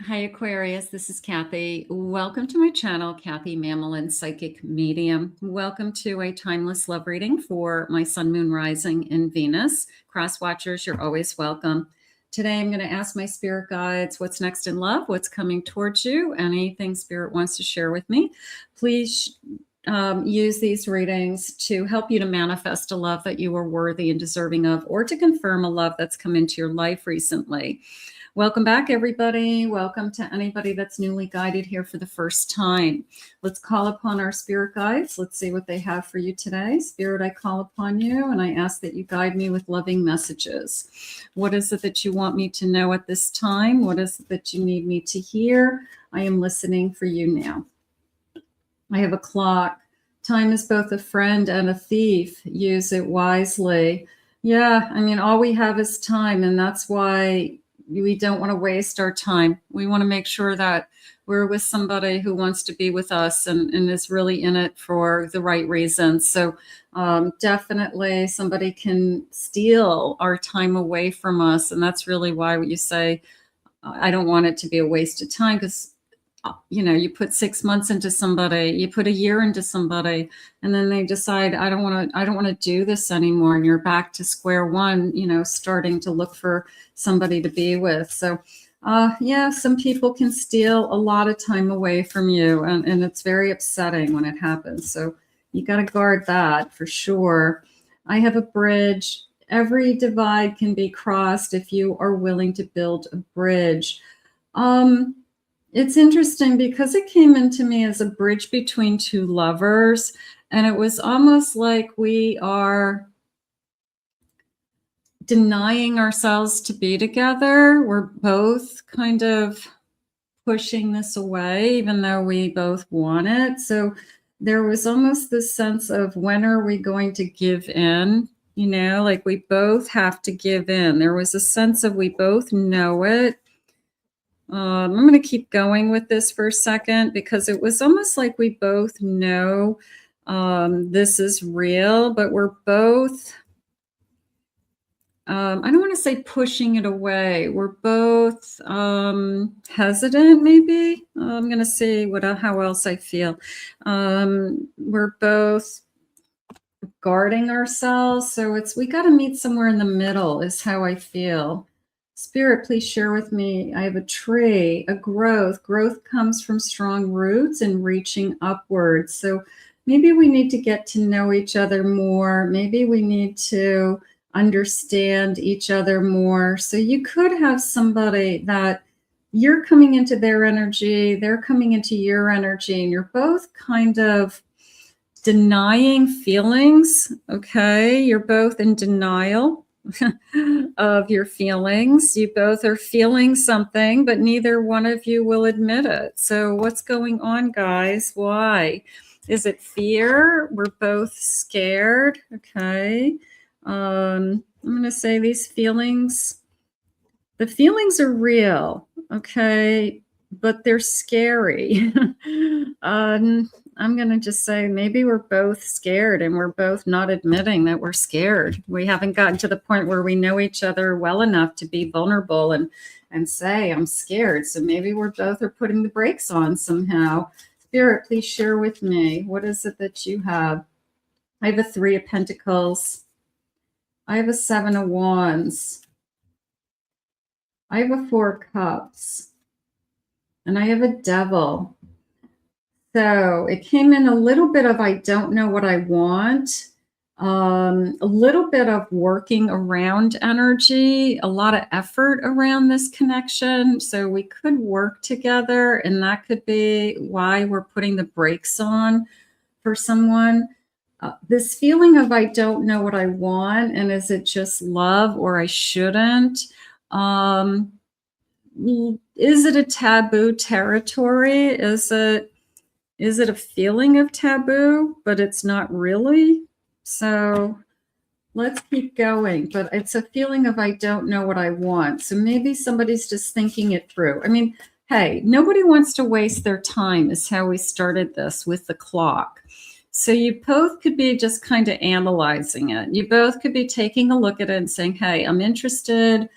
Hi Aquarius, this is Kathy. Welcome to my channel, Kathy Mamelin Psychic Medium. Welcome to a timeless love reading for my Sun, Moon, Rising, and Venus. Cross watchers, you're always welcome. Today I'm going to ask my spirit guides what's next in love, what's coming towards you, anything spirit wants to share with me. Please use these readings to help you to manifest a love that you are worthy and deserving of, or to confirm a love that's come into your life recently. Welcome back, everybody. Welcome to anybody that's newly guided here for the first time. Let's call upon our spirit guides. Let's see what they have for you today. Spirit, I call upon you and I ask that you guide me with loving messages. What is it that you want me to know at this time? What is it that you need me to hear? I am listening for you now. I have a clock. Time is both a friend and a thief. Use it wisely. Yeah, I mean, all we have is time, and that's why we don't want to waste our time. We want to make sure that we're with somebody who wants to be with us and is really in it for the right reasons. So definitely somebody can steal our time away from us. And that's really why you say, I don't want it to be a waste of time, because you know, you put 6 months into somebody, you put a year into somebody, and then they decide, I don't want to do this anymore. And you're back to square one, you know, starting to look for somebody to be with. So yeah, some people can steal a lot of time away from you, and it's very upsetting when it happens. So you got to guard that for sure. I have a bridge. Every divide can be crossed if you are willing to build a bridge. It's interesting because it came into me as a bridge between two lovers, and it was almost like we are denying ourselves to be together. We're both kind of pushing this away, even though we both want it. So there was almost this sense of, when are we going to give in? You know, like we both have to give in. There was a sense of, we both know it. I'm going to keep going with this for a second, because it was almost like we both know this is real, but we're both, I don't want to say pushing it away. We're both hesitant, maybe. I'm going to see how else I feel. We're both guarding ourselves. So we got to meet somewhere in the middle is how I feel. Spirit, please share with me. I have a tree, a growth. Growth comes from strong roots and reaching upwards. So maybe we need to get to know each other more. Maybe we need to understand each other more. So you could have somebody that you're coming into their energy, they're coming into your energy, and you're both kind of denying feelings. Okay, you're both in denial of your feelings. You both are feeling something, but neither one of you will admit it. So what's going on, guys? Why? Is it fear? We're both scared. Okay. I'm going to say these feelings, the feelings are real. Okay. But they're scary. I'm going to just say, maybe we're both scared and we're both not admitting that we're scared. We haven't gotten to the point where we know each other well enough to be vulnerable and say, I'm scared. So maybe we're both are putting the brakes on somehow. Spirit, please share with me. What is it that you have? I have a 3 of Pentacles. I have a 7 of Wands. I have a 4 of Cups. And I have a Devil. So it came in a little bit of, I don't know what I want, a little bit of working around energy, a lot of effort around this connection. So we could work together, and that could be why we're putting the brakes on for someone. This feeling of, I don't know what I want, and is it just love or I shouldn't? Is it a taboo territory? Is it a feeling of taboo, but it's not really? So let's keep going. But it's a feeling of, I don't know what I want. So maybe somebody's just thinking it through. I mean, hey, nobody wants to waste their time is how we started this with the clock. So you both could be just kind of analyzing it. You both could be taking a look at it and saying, hey, I'm interested.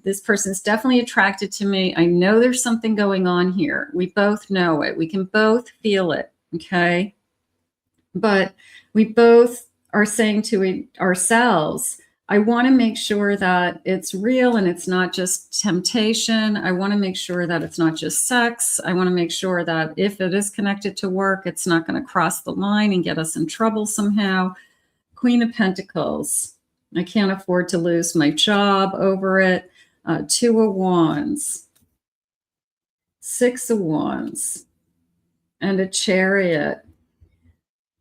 This person's definitely attracted to me. I know there's something going on here. We both know it. We can both feel it. Okay. But we both are saying to ourselves, I want to make sure that it's real and it's not just temptation. I want to make sure that it's not just sex. I want to make sure that if it is connected to work, it's not going to cross the line and get us in trouble somehow. Queen of Pentacles. I can't afford to lose my job over it. Two of Wands. Six of Wands. And a Chariot.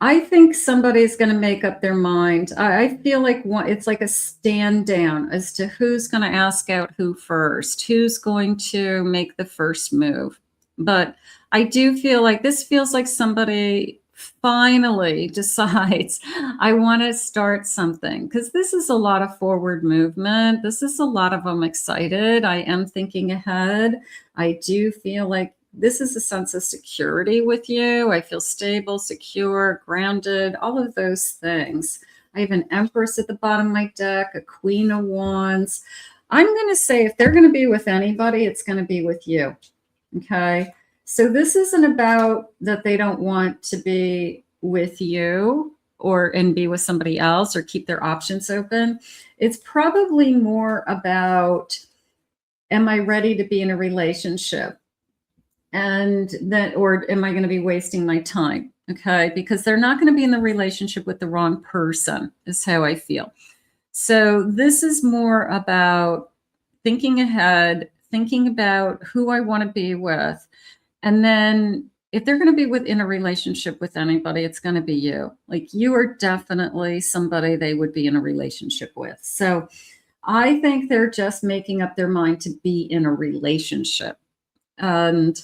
I think somebody's going to make up their mind. I feel like it's like a stand down as to who's going to ask out who first, who's going to make the first move. But I do feel like this feels like somebody finally decides, I want to start something, because this is a lot of forward movement. This is a lot of I'm excited. I am thinking ahead. I do feel like this is a sense of security with you. I feel stable, secure, grounded, all of those things. I have an Empress at the bottom of my deck, a Queen of Wands. I'm going to say if they're going to be with anybody, it's going to be with you. Okay. So this isn't about that they don't want to be with you and be with somebody else or keep their options open. It's probably more about, am I ready to be in a relationship? And that, or am I going to be wasting my time? Okay. Because they're not going to be in the relationship with the wrong person, is how I feel. So this is more about thinking ahead, thinking about who I want to be with. And then if they're going to be in a relationship with anybody, it's going to be you. Like, you are definitely somebody they would be in a relationship with. So I think they're just making up their mind to be in a relationship. And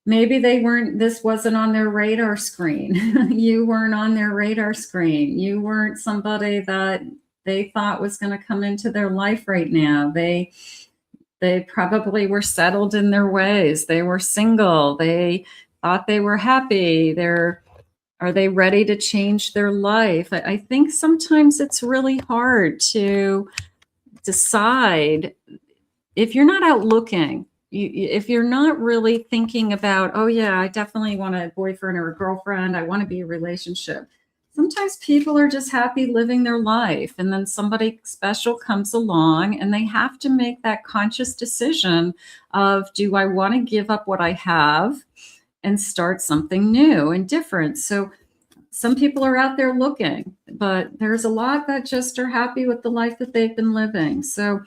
maybe this wasn't on their radar screen. You weren't on their radar screen. You weren't somebody that they thought was going to come into their life right now. They probably were settled in their ways. They were single. They thought they were happy. Are they ready to change their life? I think sometimes it's really hard to decide if you're not out looking. If you're not really thinking about, oh yeah, I definitely want a boyfriend or a girlfriend, I want to be in a relationship. Sometimes people are just happy living their life, and then somebody special comes along and they have to make that conscious decision of, do I want to give up what I have and start something new and different? So some people are out there looking, but there's a lot that just are happy with the life that they've been living. So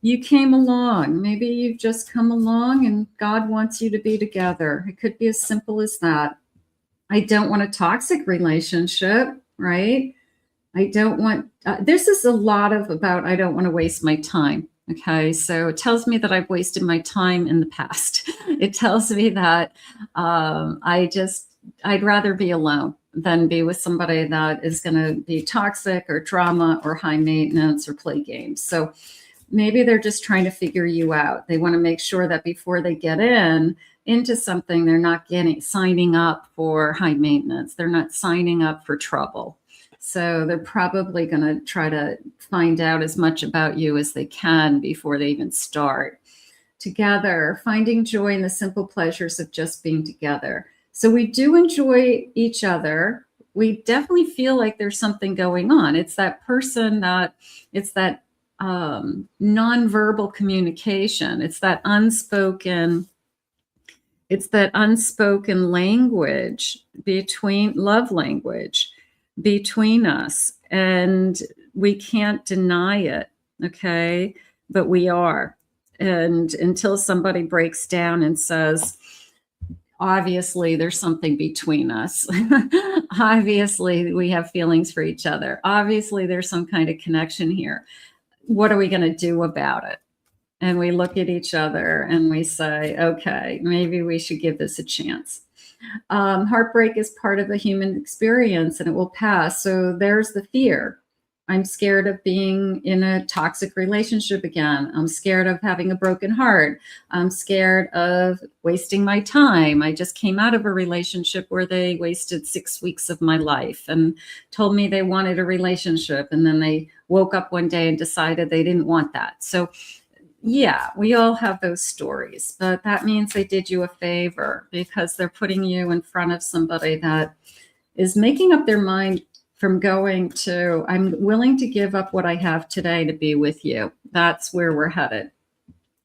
you came along. Maybe you've just come along and God wants you to be together. It could be as simple as that. I don't want a toxic relationship, right? I don't want, this is a lot about, I don't want to waste my time. Okay. So it tells me that I've wasted my time in the past. It tells me that I'd rather be alone than be with somebody that is going to be toxic or drama or high maintenance or play games. So maybe they're just trying to figure you out. They want to make sure that before they get into something, they're not signing up for high maintenance. They're not signing up for trouble. So they're probably going to try to find out as much about you as they can before they even start. Together, finding joy in the simple pleasures of just being together. So we do enjoy each other. We definitely feel like there's something going on. It's that person it's that nonverbal communication. It's that unspoken language love language between us, and we can't deny it. Okay. But we are. And until somebody breaks down and says, obviously there's something between us. Obviously we have feelings for each other. Obviously there's some kind of connection here. What are we going to do about it? And we look at each other and we say, okay, maybe we should give this a chance. Heartbreak is part of the human experience and it will pass. So there's the fear. I'm scared of being in a toxic relationship again. I'm scared of having a broken heart. I'm scared of wasting my time. I just came out of a relationship where they wasted 6 weeks of my life and told me they wanted a relationship. And then they woke up one day and decided they didn't want that. So Yeah, we all have those stories, but that means they did you a favor because they're putting you in front of somebody that is making up their mind from going to, I'm willing to give up what I have today to be with you. That's where we're headed.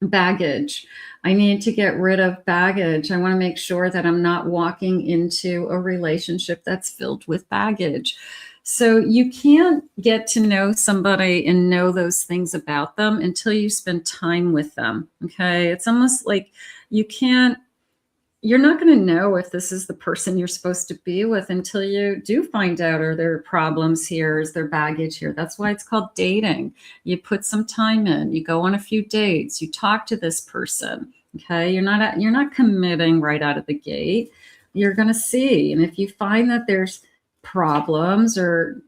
Baggage. I need to get rid of baggage. I want to make sure that I'm not walking into a relationship that's filled with baggage. So you can't get to know somebody and know those things about them until you spend time with them. Okay. It's almost like you can't, you're not going to know if this is the person you're supposed to be with until you do find out, are there problems here? Is there baggage here? That's why it's called dating. You put some time in, you go on a few dates, you talk to this person. Okay. You're not committing right out of the gate. You're going to see. And if you find that there's problems or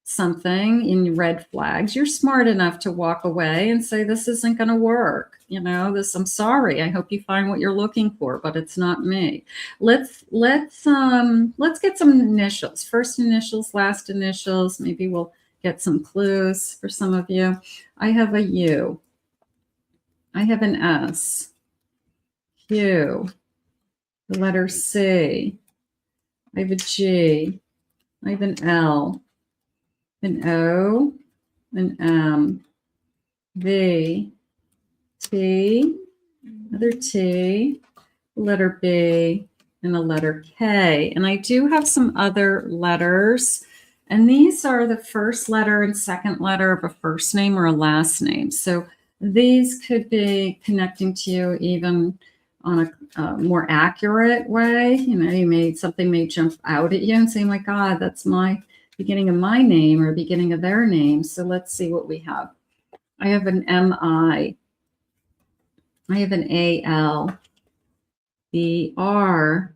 something in red flags, you're smart enough to walk away and say, this isn't going to work. You know, this, I'm sorry. I hope you find what you're looking for, but it's not me. Let's get some initials, first initials, last initials. Maybe we'll get some clues for some of you. I have a U. I have an S. Q. The letter C. I have a G. I have an L. An O, an M, V, T, another T, letter B, and a letter K. And I do have some other letters, and these are the first letter and second letter of a first name or a last name. So these could be connecting to you even on a more accurate way. You know, something may jump out at you and say, oh my God, that's my beginning of my name or beginning of their name. So let's see what we have. I have an M-I. I have an A-L. B-R.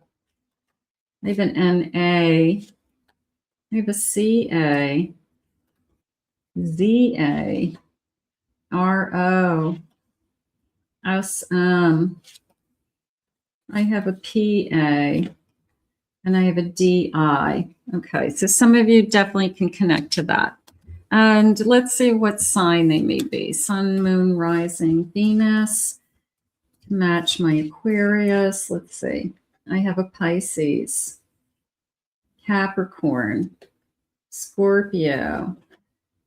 I have an N-A. I have a C-A. Z-A. R-O. S-M. I have a P-A. And I have a D-I. Okay, so some of you definitely can connect to that. And let's see what sign they may be. Sun, Moon, Rising, Venus. Match my Aquarius. Let's see. I have a Pisces. Capricorn. Scorpio.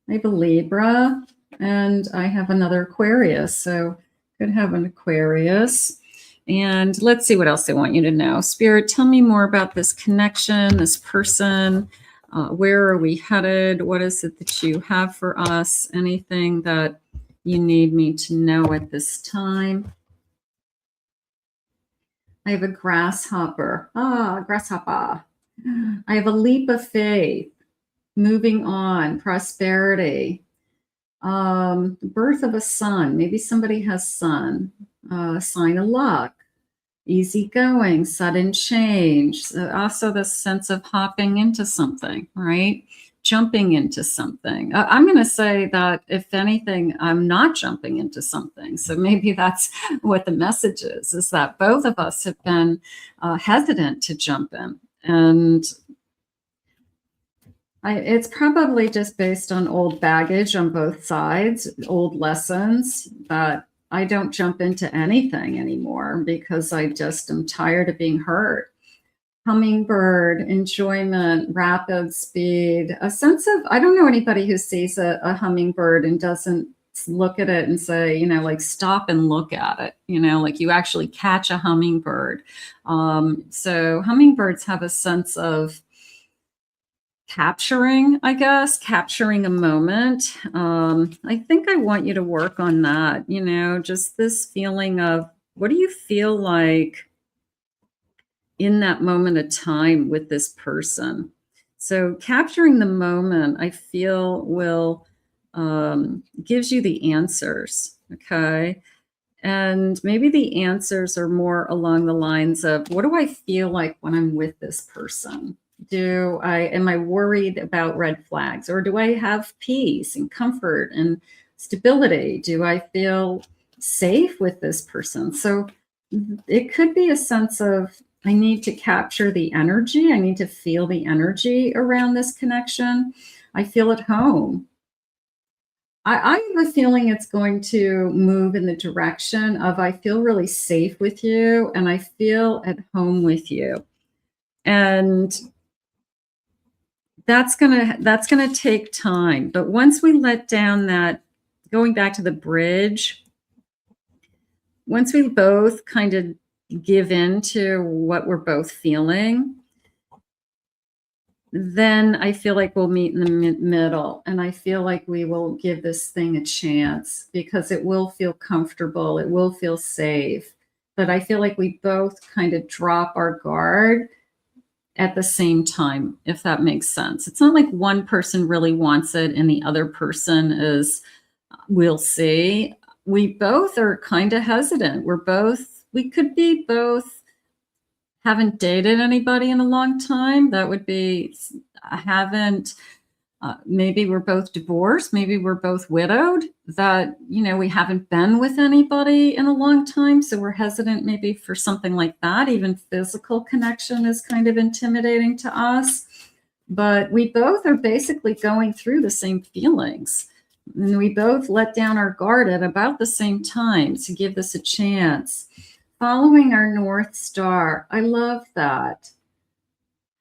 I have a Libra. And I have another Aquarius. So could have an Aquarius. And let's see what else I want you to know. Spirit, tell me more about this connection, this person. Where are we headed? What is it that you have for us? Anything that you need me to know at this time? I have a grasshopper. Grasshopper. I have a leap of faith. Moving on. Prosperity. Birth of a son. Maybe somebody has son. Sign of luck. Easygoing, sudden change. Also the sense of hopping into something, right? Jumping into something. I'm going to say that if anything, I'm not jumping into something. So maybe that's what the message is that both of us have been hesitant to jump in. And it's probably just based on old baggage on both sides, old lessons, but I don't jump into anything anymore because I just am tired of being hurt. Hummingbird, enjoyment, rapid speed, a sense of, I don't know anybody who sees a hummingbird and doesn't look at it and say, you know, like stop and look at it, you know, like you actually catch a hummingbird. So hummingbirds have a sense of capturing a moment. I think I want you to work on that, you know, just this feeling of what do you feel like in that moment of time with this person? So capturing the moment, I feel will gives you the answers, okay? And maybe the answers are more along the lines of what do I feel like when I'm with this person? Am I worried about red flags, or do I have peace and comfort and stability? Do I feel safe with this person? So it could be a sense of I need to capture the energy. I need to feel the energy around this connection. I feel at home. I have a feeling it's going to move in the direction of I feel really safe with you and I feel at home with you. And that's gonna take time. But once we let down that, going back to the bridge, once we both kind of give in to what we're both feeling, then I feel like we'll meet in the middle. And I feel like we will give this thing a chance because it will feel comfortable. It will feel safe. But I feel like we both kind of drop our guard at the same time, if that makes sense. It's not like one person really wants it and the other person is, we'll see. We both are kind of hesitant. We could be both haven't dated anybody in a long time. That would be, I haven't, maybe we're both divorced. Maybe we're both widowed, that, we haven't been with anybody in a long time. So we're hesitant maybe for something like that. Even physical connection is kind of intimidating to us. But we both are basically going through the same feelings. And we both let down our guard at about the same time to give this a chance. Following our North Star. I love that.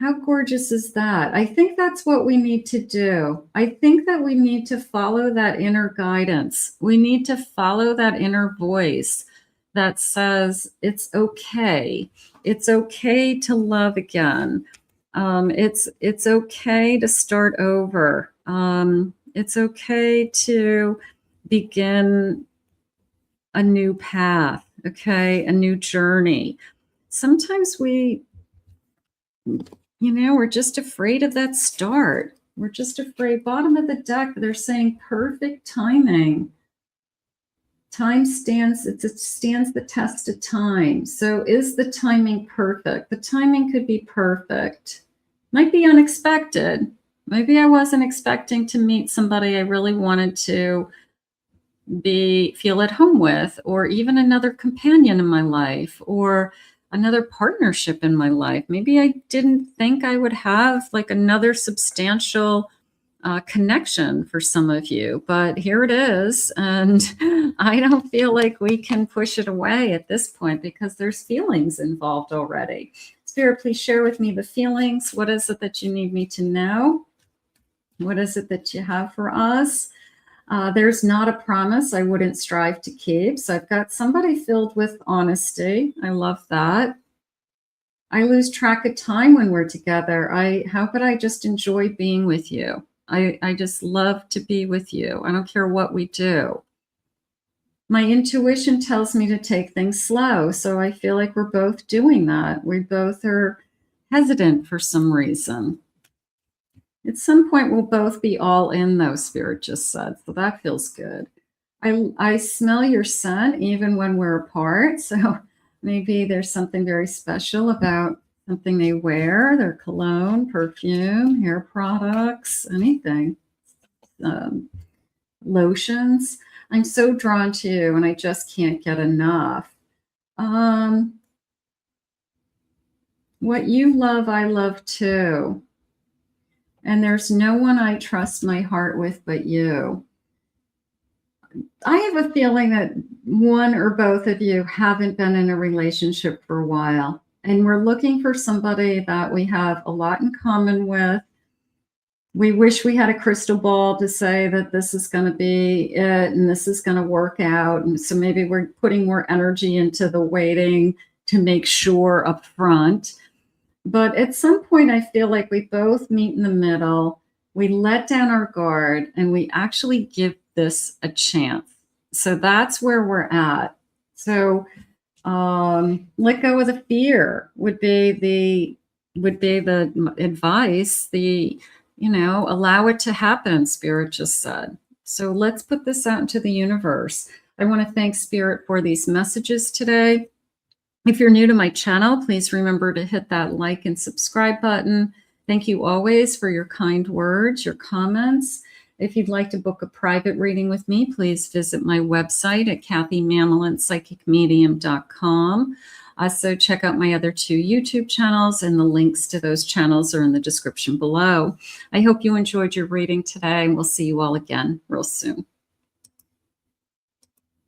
How gorgeous is that? I think that's what we need to do. I think that we need to follow that inner guidance. We need to follow that inner voice that says it's okay. It's okay to love again. It's okay to start over. It's okay to begin a new path, okay, a new journey. Sometimes we're just afraid of that start. We're just afraid. Bottom of the deck, they're saying perfect timing. Time stands the test of time. So is the timing perfect? The timing could be perfect. Might be unexpected. Maybe I wasn't expecting to meet somebody I really wanted to feel at home with, or even another companion in my life, or another partnership in my life. Maybe I didn't think I would have like another substantial connection for some of you, but here it is. And I don't feel like we can push it away at this point because there's feelings involved already. Spirit, please share with me the feelings. What is it that you need me to know? What is it that you have for us? There's not a promise I wouldn't strive to keep. So I've got somebody filled with honesty. I love that. I lose track of time when we're together. How could I just enjoy being with you? I just love to be with you. I don't care what we do. My intuition tells me to take things slow. So I feel like we're both doing that. We both are hesitant for some reason. At some point, we'll both be all in, though, Spirit just said. So that feels good. I smell your scent even when we're apart. So maybe there's something very special about something they wear, their cologne, perfume, hair products, anything, lotions. I'm so drawn to you, and I just can't get enough. What you love, I love too. And there's no one I trust my heart with but you. I have a feeling that one or both of you haven't been in a relationship for a while. And we're looking for somebody that we have a lot in common with. We wish we had a crystal ball to say that this is going to be it and this is going to work out. And so maybe we're putting more energy into the waiting to make sure up front. But at some point, I feel like we both meet in the middle. We let down our guard and we actually give this a chance. So that's where we're at. So let go of the fear would be the advice. Allow it to happen, Spirit just said. So let's put this out into the universe. I want to thank Spirit for these messages today. If you're new to my channel, please remember to hit that like and subscribe button. Thank you always for your kind words, your comments. If you'd like to book a private reading with me, please visit my website at KathyManolentPsychicMedium.com. Also, check out my other 2 YouTube channels, and the links to those channels are in the description below. I hope you enjoyed your reading today, and we'll see you all again real soon.